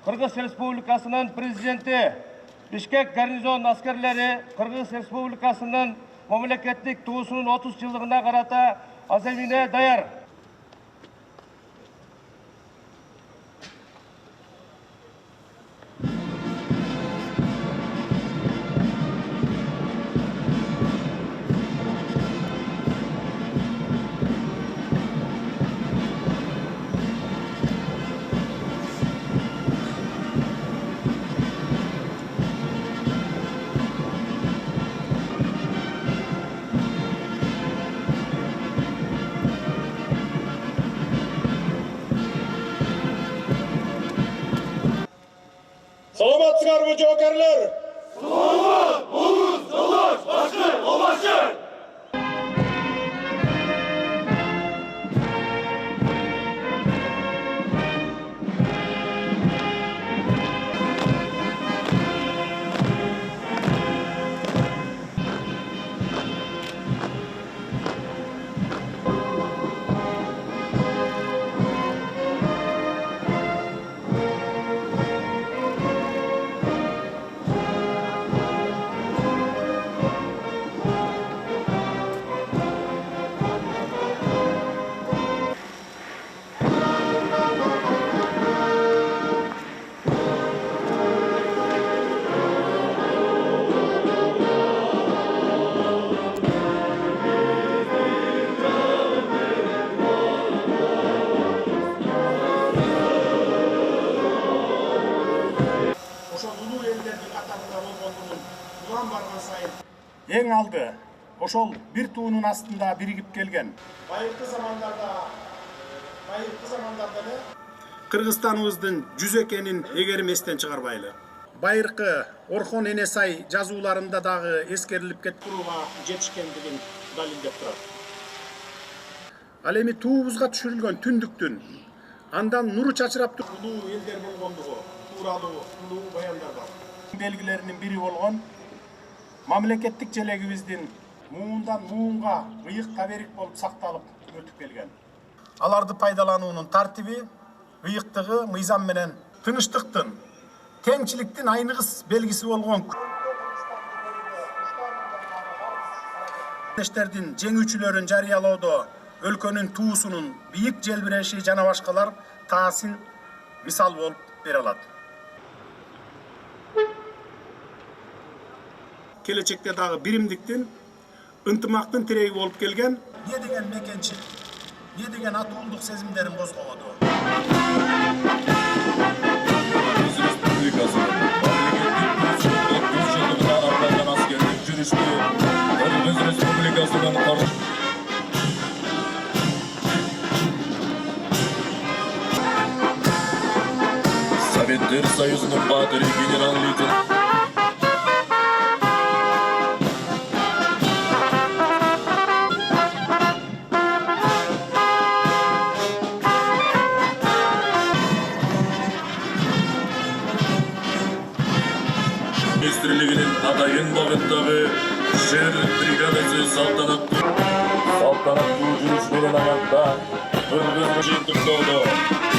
Kırgız Respublikasının prezidenti, Bişkek garnizon askerleri Kırgız Respublikasının memleketlik tuğusunun 30 yıllığına karata azemine dayar. Salamatçılar bu jokerler. Oğuz, Yoldaş, Başlı, Obaşı. Eң aldı, ошол bir туунун астында birigip келген. Байыркы замандарда эле Кыргызстаныбыздын жүз экенин эгерместен чыгарбайлы. Байыркы Орхон Энесай жазууларында дагы эскерилип кеткенге жетишкендигин далилдеп турат. Ал эми туубузга түшүрүлгөн түндүктүн андан нуру чачырап улуу элдер болгондугу тууралуу улуу баяндар бар. Белгилеринин бири болгон мамлекеттик желегибиздин муундан муунга ыйыкка берик болуп сакталып өтүп келген. Аларды пайдалануунун тартиби, ыйыктыгы мыйзам менен тынычтыктын, теңчиликтин айныгыс белгиси болгон күрөштөрдүн жеңүүчүлөрүн жарыялоодо өлкөнүн туусунун бийик желбиреши жана башкалар таасын мисал болуп бере алат. Келечекте дагы биримдиктин, ынтымактын тиреги болуп келген, не деген мекенчилик, не деген атуулдук сезимдерин козгогоду. Kırgız Respublikası'nın memleketin 30 yıllık arkadan askerlik жүрүштү. Kırgız Respublikası'nın Sovetler Soyuzu'nun batırı general-leytenant Министрлигinin adayın bağındağı şehir brigadası saltanatlı yürüyüşlerin ayakta Kırgız rejim tutuklandı.